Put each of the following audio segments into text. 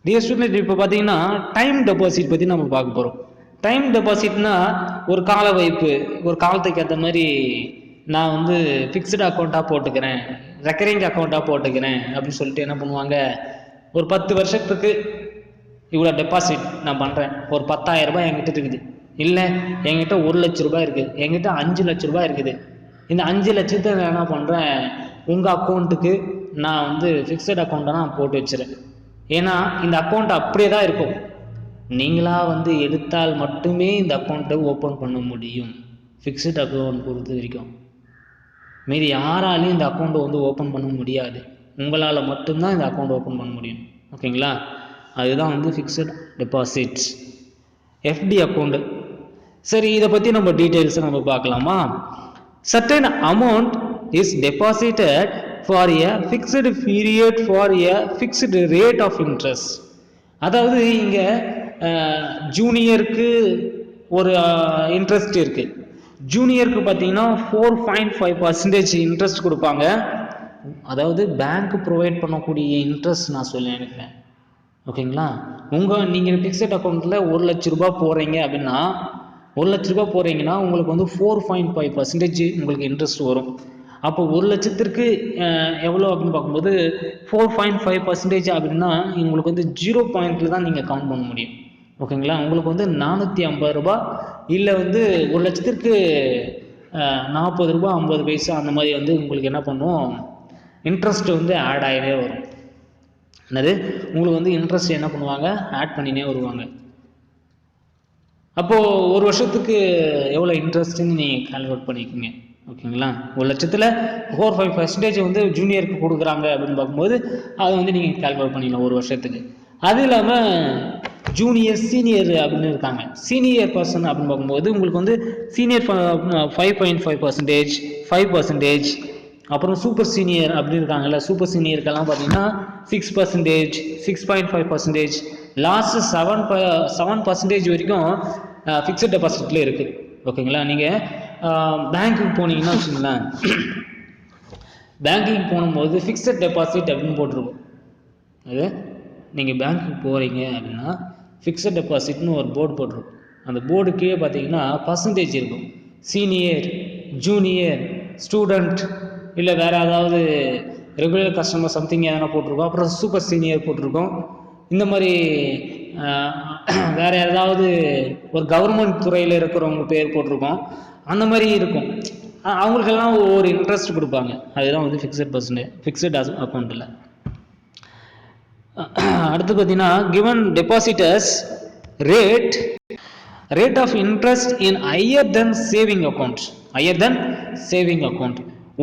Dear student, இப்போ பார்த்தீங்கன்னா time deposit பற்றி நம்ம பார்க்க போகிறோம். டைம் டெபாசிட்னா ஒரு கால வைப்பு, ஒரு காலத்துக்கு ஏற்ற மாதிரி நான் வந்து ஃபிக்ஸ்டு அக்கௌண்ட்டாக போட்டுக்கிறேன், ரெக்கரிங் அக்கௌண்ட்டாக போட்டுக்கிறேன் அப்படின்னு சொல்லிட்டு என்ன பண்ணுவாங்க, ஒரு 10 வருஷத்துக்கு இவ்வளோ டெபாசிட் நான் பண்ணுறேன், ஒரு 10,000 ரூபாய் என்கிட்ட இருக்குது, இல்லை என்கிட்ட 1,00,000 ரூபாய் இருக்குது, என்கிட்ட 5,00,000 ரூபாய் இருக்குது. இந்த 5 லட்சத்தை நான் என்ன பண்ணுறேன், உங்கள் அக்கௌண்ட்டுக்கு நான் வந்து ஃபிக்ஸட் அக்கௌண்ட்டை நான் போட்டு வச்சுறேன். ஏன்னா இந்த அக்கௌண்ட் அப்படியே தான் இருக்கும், நீங்களாக வந்து எடுத்தால் மட்டுமே இந்த அக்கௌண்ட்டை ஓப்பன் பண்ண முடியும். ஃபிக்ஸட் அக்கௌண்ட் பொறுத்த வரைக்கும் மீதி யாராலையும் இந்த அக்கௌண்ட்டை வந்து ஓப்பன் பண்ண முடியாது, உங்களால் மட்டும்தான் இந்த அக்கௌண்ட் ஓப்பன் பண்ண முடியும். ஓகேங்களா, அதுதான் வந்து ஃபிக்ஸட் டெபாசிட். FD account. சரி, இதை பற்றி நம்ம டீட்டெயில்ஸை நம்ம பார்க்கலாமா? Certain amount is deposited for a fixed period for a fixed rate of interest. அதாவது இங்கே ஜூனியருக்கு ஒரு இன்ட்ரெஸ்ட் இருக்குது. ஜூனியருக்கு பார்த்தீங்கன்னா 4.5% இன்ட்ரெஸ்ட் கொடுப்பாங்க. அதாவது பேங்க் ப்ரொவைட் பண்ணக்கூடிய இன்ட்ரெஸ்ட் நான் சொல்ல நினைக்கிறேன். ஓகேங்களா, நீங்கள் ஃபிக்ஸட் அக்கௌண்ட்டில் 1,00,000 ரூபாய் போடுறீங்க அப்படின்னா, 1,00,000 ரூபாய் போடுறீங்கன்னா உங்களுக்கு வந்து 4.5% உங்களுக்கு இன்ட்ரெஸ்ட் வரும். அப்போ 1,00,000க்கு எவ்வளோ அப்படின்னு பார்க்கும்போது 4.5% அப்படின்னா உங்களுக்கு வந்து 0 பாயிண்ட்டில் தான் நீங்கள் கவுண்ட் பண்ண முடியும். ஓகேங்களா, உங்களுக்கு வந்து 450 ரூபாய் இல்லை வந்து 1,00,000க்கு 40 ரூபாய் 50 பைசா அந்த மாதிரி வந்து உங்களுக்கு என்ன பண்ணும், இன்ட்ரெஸ்ட் வந்து ஆட் ஆகினே வரும். என்னது, உங்களுக்கு வந்து இன்ட்ரெஸ்ட் என்ன பண்ணுவாங்க, ஆட் பண்ணினே வருவாங்க. அப்போது ஒரு வருஷத்துக்கு எவ்வளோ இன்ட்ரெஸ்ட்டுன்னு நீங்கள் கால்குலேட் பண்ணிக்கோங்க. ஓகேங்களா, 1,00,000ல் 4.5% வந்து ஜூனியருக்கு கொடுக்குறாங்க அப்படின்னு பார்க்கும்போது அதை வந்து நீங்கள் கால்குலேட் பண்ணிக்கலாம் ஒரு வருஷத்துக்கு. அது இல்லாமல் ஜூனியர் சீனியர் அப்படின்னு இருக்காங்க. சீனியர் பர்சன் அப்படின்னு பார்க்கும்போது உங்களுக்கு வந்து சீனியர் 5.5%, 5%, அப்புறம் சூப்பர் சீனியர் அப்படின்னு இருக்காங்கல்ல, சூப்பர் சீனியருக்கெல்லாம் பார்த்தீங்கன்னா 6%, 6.5%, லாஸ்ட் 7% வரைக்கும் ஃபிக்ஸட் டெபாசிட்டில் இருக்குது. ஓகேங்களா, நீங்கள் பேங்க்குக்கு போனீங்கன்னா வச்சுங்களேன், பேங்க்குக்கு போகும்போது ஃபிக்ஸட் டெபாசிட் அப்படின்னு போட்டிருக்கும். அது நீங்கள் பேங்க்குக்கு போகிறீங்க அப்படின்னா ஃபிக்ஸட் டெபாசிட்னு ஒரு போர்டு போட்டிருக்கும். அந்த போர்டு கீழே பார்த்தீங்கன்னா பர்சன்டேஜ் இருக்கும். சீனியர், ஜூனியர், ஸ்டூடெண்ட், இல்லை வேறு ஏதாவது ரெகுலர் கஸ்டமர் சம்திங் எதனா போட்டிருக்கோம். அப்புறம் சூப்பர் சீனியர் போட்டிருக்கோம். இந்த மாதிரி வேறு ஏதாவது ஒரு கவர்மெண்ட் துறையில் இருக்கிறவங்க பேர் போட்டிருக்கோம். அந்த மாதிரி இருக்கும். அவங்களுக்கெல்லாம் ஒரு இன்ட்ரெஸ்ட் கொடுப்பாங்க. அதுதான் வந்து ஃபிக்ஸட் அக்கௌண்ட்டில். அடுத்து பார்த்தீங்கன்னா given depositors rate of interest in higher than saving account.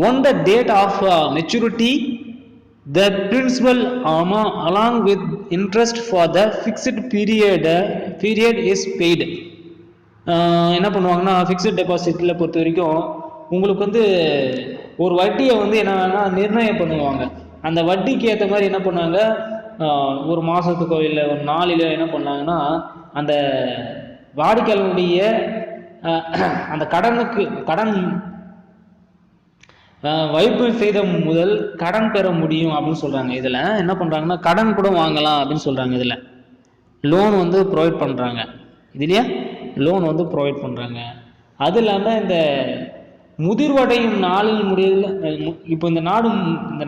On the date of maturity, the principal along with interest for the fixed period is paid. என்ன பண்ணுவாங்கன்னா, ஃபிக்ஸட் டெபாசிட்டில் பொறுத்த வரைக்கும் உங்களுக்கு வந்து ஒரு வட்டியை வந்து என்னன்னா நிர்ணயம் பண்ணுவாங்க. அந்த வட்டிக்கு ஏற்ற மாதிரி என்ன பண்ணுவாங்க, ஒரு மாதத்துக்கோ இல்லை ஒரு நாளிலோ என்ன பண்ணாங்கன்னா, அந்த வாடிக்கையாளருடைய அந்த கடன் வைப்பு செய்த முதல் கடன் பெற முடியும் அப்படின்னு சொல்கிறாங்க. இதில் என்ன பண்ணுறாங்கன்னா, கடன் கூட வாங்கலாம் அப்படின்னு சொல்கிறாங்க. இதில் லோன் வந்து ப்ரொவைட் பண்ணுறாங்க. இதுலையே லோன் வந்து ப்ரொவைட் பண்ணுறாங்க. அது இல்லாமல் இந்த முதிர்வடையும் நாளில் முடியுதுல, இப்போ இந்த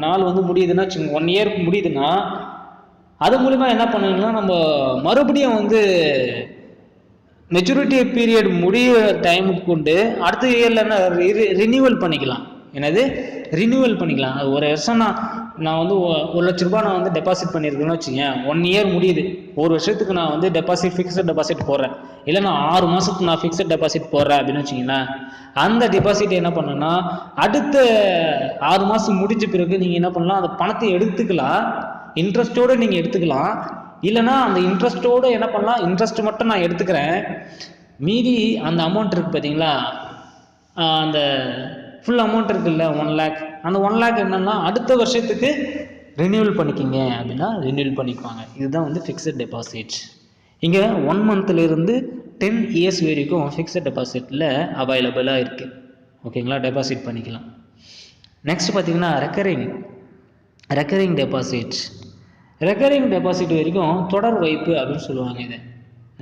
நாள் வந்து முடியுதுன்னா 1 இயர் முடியுதுன்னா அது மூலிமா என்ன பண்ணுங்கன்னா, நம்ம மறுபடியும் வந்து மெச்சூரிட்டி பீரியட் முடிகிற டைமுக்கு கொண்டு அடுத்த இயரில் என்ன ரினியூவல் பண்ணிக்கலாம். என்னது, ரினியூவல் பண்ணிக்கலாம். அது ஒரு வருஷம் நான் வந்து 1,00,000 ரூபாய் நான் வந்து டெபாசிட் பண்ணியிருக்கேன்னு வச்சுக்கேன். 1 இயர் முடியுது, ஒரு வருஷத்துக்கு நான் வந்து ஃபிக்ஸட் டெபாசிட் போடுறேன், இல்லை நான் 6 மாதத்துக்கு நான் ஃபிக்ஸட் டெபாசிட் போடுறேன் அப்படின்னு வச்சிங்களேன். அந்த டெபாசிட் என்ன பண்ணுன்னா, அடுத்த 6 மாதம் முடிஞ்ச பிறகு நீங்கள் என்ன பண்ணலாம், அந்த பணத்தை எடுத்துக்கலாம், இன்ட்ரெஸ்ட்டோடு நீங்கள் எடுத்துக்கலாம். இல்லைனா அந்த இன்ட்ரெஸ்ட்டோடு என்ன பண்ணலாம், இன்ட்ரெஸ்ட் மட்டும் நான் எடுத்துக்கிறேன், மீதி அந்த அமௌண்ட் இருக்குது பார்த்தீங்களா, அந்த ஃபுல் அமௌண்ட் இருக்குல்ல 1 lakh, அந்த 1 lakh என்னென்னா அடுத்த வருஷத்துக்கு ரினியூவல் பண்ணிக்கிங்க அப்படின்னா ரினியூவல் பண்ணிக்குவாங்க. இதுதான் வந்து ஃபிக்ஸட் டெபாசிட். இங்கே 1 மந்த்லேருந்து 10 இயர்ஸ் வரைக்கும் ஃபிக்ஸட் டெபாசிட்டில் அவைலபிளாக இருக்குது. ஓகேங்களா, டெபாசிட் பண்ணிக்கலாம். நெக்ஸ்ட் பார்த்தீங்கன்னா ரெக்கரிங் டெபாசிட். ரெக்கரிங் டெபாசிட் வரைக்கும் தொடர் வைப்பு அப்படின்னு சொல்லுவாங்க.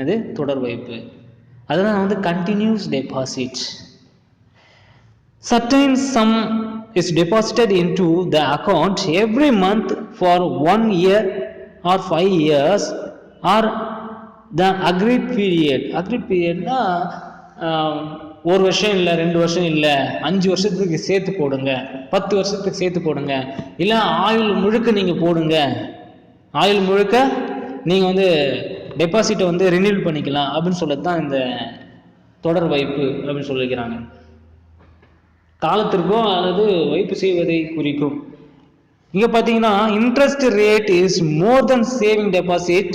இது தொடர் வைப்பு. அதெல்லாம் வந்து continuous deposit. Certain sum is deposited into the account every month for 1 year or 5 years or the agreed period. Agreed periodனா ஒரு வருஷம் இல்லை, 2 வருஷம் இல்லை, 5 வருஷத்துக்கு சேர்த்து போடுங்க, 10 வருஷத்துக்கு சேர்த்து போடுங்க, இல்லை ஆயுள் முழுக்க நீங்கள் போடுங்க, ஆயுள் முழுக்க நீங்கள் வந்து டெபாசிட்டை வந்து ரினியூல் பண்ணிக்கலாம் அப்படின்னு சொல்லிட்டு தான் இந்த தொடர் வைப்பு அப்படின்னு சொல்லிக்கிறாங்க. காலத்திற்கோ அல்லது வைப்பு செய்வதை குறிக்கும். இங்கே பார்த்தீங்கன்னா interest rate is more then saving deposit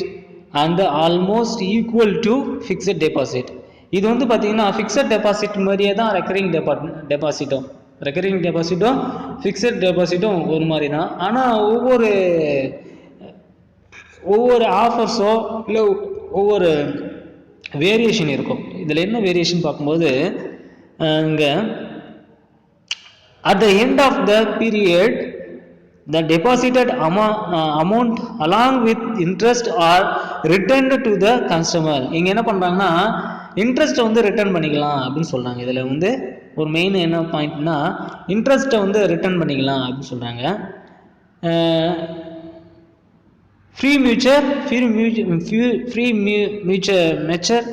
and almost equal to fixed deposit. இது வந்து பார்த்தீங்கன்னா ஃபிக்ஸட் டெபாசிட் மாதிரியே தான் ரெக்கரிங் டெபாசிட்டும் ஃபிக்ஸட் டெபாசிட்டும் ஒரு மாதிரி தான். ஆனால் ஒவ்வொரு ஆஃபர்ஸோ இல்லை ஒவ்வொரு வேரியேஷன் இருக்கும். இதில் என்ன வேரியேஷன் பார்க்கும்போது இங்கே at the end of the period the deposited amount along with interest are returned to the customer. இங்கே என்ன பண்ணுறாங்கன்னா இன்ட்ரெஸ்ட்டை வந்து ரிட்டர்ன் பண்ணிக்கலாம் அப்படின்னு சொல்கிறாங்க. இதில் வந்து ஒரு மெயின் என்ன பாயிண்ட்னா இன்ட்ரெஸ்ட்டை வந்து ரிட்டர்ன் பண்ணிக்கலாம் அப்படின்னு சொல்கிறாங்க. Premature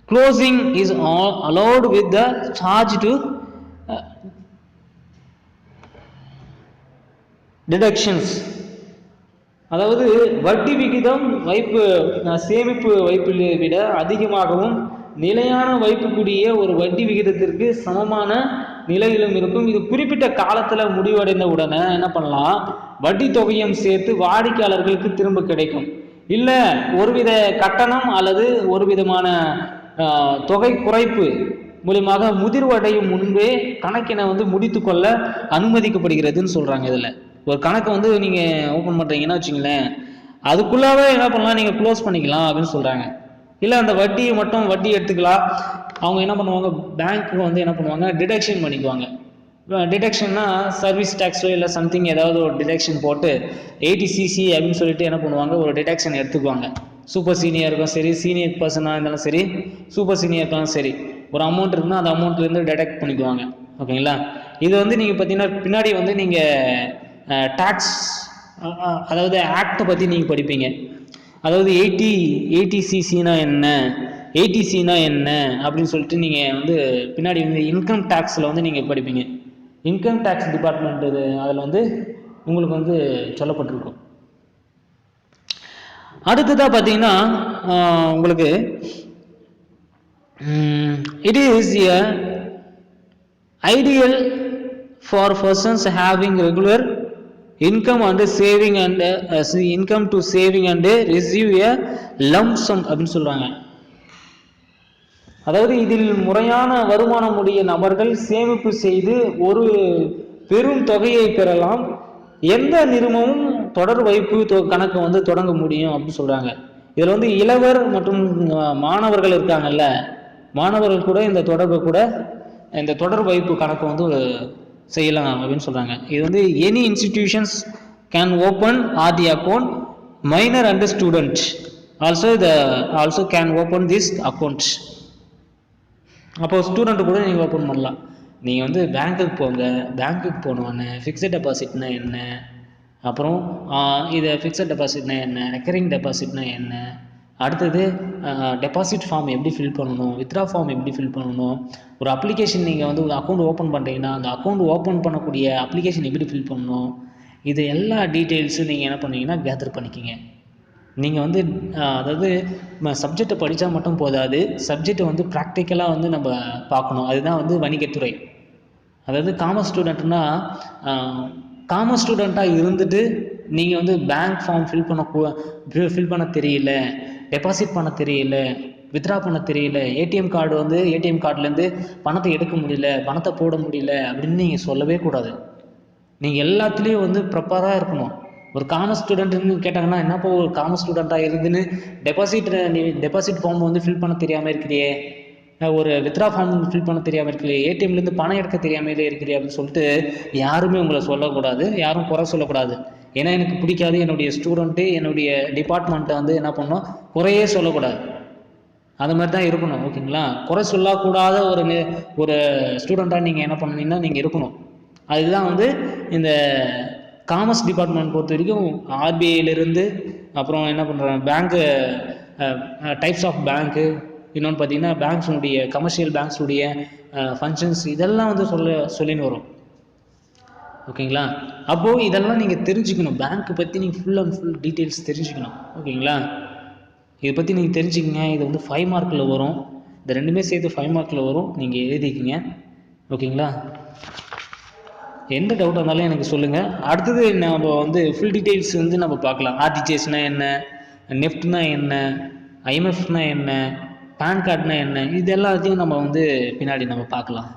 closing is allowed with the charge to deductions. அதாவது வட்டி விகிதம் சேமிப்பு வைப்பில் விட அதிகமாகவும் நிலையான வைப்புக்கூடிய ஒரு வட்டி விகிதத்திற்கு சமமான நிலையிலும் இருக்கும். இது குறிப்பிட்ட காலத்தில் முடிவடைந்த உடனே என்ன பண்ணலாம், வட்டி தொகையும் சேர்த்து வாடிக்கையாளர்களுக்கு திரும்ப கிடைக்கும். இல்லை ஒருவித கட்டணம் அல்லது ஒரு விதமான தொகை குறைப்பு மூலியமாக முதிர்வடையும் முன்பே கணக்கினை வந்து முடித்து கொள்ள அனுமதிக்கப்படுகிறதுன்னு சொல்கிறாங்க. இதில் ஒரு கணக்கை வந்து நீங்கள் ஓப்பன் பண்ணுறீங்கன்னா வச்சுங்களேன், அதுக்குள்ளாவே என்ன பண்ணலாம், நீங்கள் க்ளோஸ் பண்ணிக்கலாம் அப்படின்னு சொல்கிறாங்க. இல்லை அந்த வட்டியை மட்டும் வட்டி எடுத்துக்கலாம். அவங்க என்ன பண்ணுவாங்க, பேங்க்கு வந்து என்ன பண்ணுவாங்க, டிடக்ஷன் பண்ணிக்குவாங்க. டிடக்ஷன்னா சர்வீஸ் டேக்ஸோ இல்லை சம்திங் ஏதாவது ஒரு டிடக்ஷன் போட்டு 80cc அப்படின்னு சொல்லிட்டு என்ன பண்ணுவாங்க, ஒரு டிடக்ஷன் எடுத்துக்குவாங்க. சூப்பர் சீனியருக்கும் சரி, சீனியர் பர்சனாக இருந்தாலும் சரி, சூப்பர் சீனியருக்கும் சரி, ஒரு அமௌண்ட் இருக்குன்னா அந்த அமௌண்ட்லேருந்து டிடக்ட் பண்ணிக்குவாங்க. ஓகேங்களா? இது வந்து நீங்கள் பார்த்தீங்கன்னா பின்னாடி வந்து நீங்கள் டேக்ஸ் அதாவது ஆக்டை பற்றி நீங்கள் படிப்பீங்க. அதாவது 80cc என்ன, 80cனா என்ன அப்படின்னு சொல்லிட்டு நீங்கள் வந்து பின்னாடி வந்து இன்கம் டேக்ஸில் வந்து நீங்கள் படிப்பீங்க. இன்கம் டேக்ஸ் டிபார்ட்மெண்ட் இது, அதில் வந்து உங்களுக்கு வந்து சொல்லப்பட்டிருக்கும். அடுத்ததாக பார்த்தீங்கன்னா உங்களுக்கு it is a ideal for persons having regular income and saving and income to saving and receive a lump sum அப்படின்னு சொல்றாங்க. அதாவது இதில் முறையான வருமானம் உடைய நபர்கள் சேமிப்பு செய்து ஒரு பெரும் தொகையை பெறலாம். எந்த நிறுவனமும் தொடர் வைப்பு கணக்கு வந்து தொடங்க முடியும் அப்படின்னு சொல்றாங்க. இதில் வந்து இளவர் மற்றும் மாணவர்கள் இருக்காங்கல்ல, மாணவர்கள் கூட இந்த தொடர் வைப்பு கணக்கு வந்து செய்யலாம் அப்படின்னு சொல்றாங்க. இது வந்து any institutions can open RT account, minor and student also can open this account. அப்போ ஸ்டூடெண்ட் கூட நீங்கள் ஓப்பன் பண்ணலாம். நீங்கள் வந்து பேங்க்குக்கு போங்க, பேங்க்குக்கு போனோன்னு ஃபிக்ஸட் டெபாசிட்னா என்ன, அப்புறம் இது ஃபிக்ஸட் டெபாசிட்னா என்ன, ரெக்கரிங் டெபாசிட்னா என்ன, அடுத்தது டெபாசிட் ஃபார்ம் எப்படி ஃபில் பண்ணணும், வித்ரா ஃபார்ம் எப்படி ஃபில் பண்ணணும், ஒரு அப்ளிகேஷன் நீங்கள் வந்து அக்கௌண்ட் ஓப்பன் பண்ணுறீங்கன்னா அந்த அக்கௌண்ட் ஓப்பன் பண்ணக்கூடிய அப்ளிகேஷன் எப்படி ஃபில் பண்ணணும், இது எல்லா டீட்டெயில்ஸும் நீங்கள் என்ன பண்ணீங்கன்னா கேதர் பண்ணிக்கிங்க. நீங்கள் வந்து அதாவது சப்ஜெக்டை படித்தா மட்டும் போதாது, சப்ஜெக்டை வந்து ப்ராக்டிக்கலாக வந்து நம்ம பார்க்கணும். அதுதான் வந்து வணிகத்துறை. அதாவது காமர்ஸ் ஸ்டூடெண்ட்டாக இருந்துட்டு நீங்கள் வந்து பேங்க் ஃபார்ம் ஃபில் பண்ண தெரியல, டெபாசிட் பண்ண தெரியல, வித்ரா பண்ண தெரியல, ஏடிஎம் கார்டுலேருந்து பணத்தை எடுக்க முடியல, பணத்தை போட முடியல அப்படின்னு நீங்கள் சொல்லவே கூடாது. நீங்கள் எல்லாத்துலேயும் வந்து ப்ராப்பராக இருக்கணும். ஒரு காமர்ஸ் ஸ்டூடெண்ட்னு கேட்டாங்கன்னா, என்னப்போ ஒரு காமர்ஸ் ஸ்டூடெண்ட்டாக இருந்துன்னு டெபாசிட் ஃபார்ம் வந்து ஃபில் பண்ண தெரியாமல் இருக்கிறியே, ஒரு வித்ரா ஃபார்ம் ஃபில் பண்ண தெரியாமல் இருக்கிறியே, ஏடிஎம்லேருந்து பணம் எடுக்க தெரியாமலே இருக்கிறியே அப்படின்னு சொல்லிட்டு யாருமே உங்களை சொல்லக்கூடாது, யாரும் குறை சொல்லக்கூடாது. ஏன்னா எனக்கு பிடிக்காது, என்னுடைய ஸ்டூடெண்ட்டு என்னுடைய டிபார்ட்மெண்ட்டை வந்து என்ன பண்ணணும், குறையே சொல்லக்கூடாது. அது மாதிரி தான் இருக்கணும். ஓகேங்களா? குறை சொல்லக்கூடாத ஒரு ஸ்டூடெண்ட்டாக நீங்கள் என்ன பண்ணுவீங்கன்னா நீங்கள் இருக்கணும். அதுதான் வந்து இந்த காமர்ஸ் டிபார்ட்மெண்ட் பொறுத்த வரைக்கும் ஆர்பிஐலேருந்து அப்புறம் என்ன பண்ணுறாங்க, பேங்க்கு டைப்ஸ் ஆஃப் பேங்க்கு, இன்னொன்று பார்த்தீங்கன்னா பேங்க்ஸுடைய கமர்ஷியல் பேங்க்ஸுடைய ஃபங்க்ஷன்ஸ் இதெல்லாம் வந்து சொல்லின்னு வரும். ஓகேங்களா? அப்போது இதெல்லாம் நீங்கள் தெரிஞ்சுக்கணும். பேங்க்கு பற்றி நீங்கள் ஃபுல் அண்ட் ஃபுல் டீட்டெயில்ஸ் தெரிஞ்சுக்கணும். ஓகேங்களா? இதை பற்றி நீங்கள் தெரிஞ்சுக்கிங்க. இது வந்து 5 மார்க்கில் வரும். இந்த ரெண்டுமே சேர்த்து 5 மார்க்கில் வரும். நீங்கள் எழுதிக்கிங்க. ஓகேங்களா? எந்த டவுட்டாக இருந்தாலும் எனக்கு சொல்லுங்கள். அடுத்தது நம்ம வந்து ஃபுல் டீட்டெயில்ஸ் வந்து நம்ம பார்க்கலாம். ஆர்டிஜிஎஸ்னா என்ன, நெஃப்ட்னா என்ன, ஐஎம்எஃப்னா என்ன, பேன் கார்டுனா என்ன, இது எல்லாத்தையும் நம்ம வந்து பின்னாடி நம்ம பார்க்கலாம்.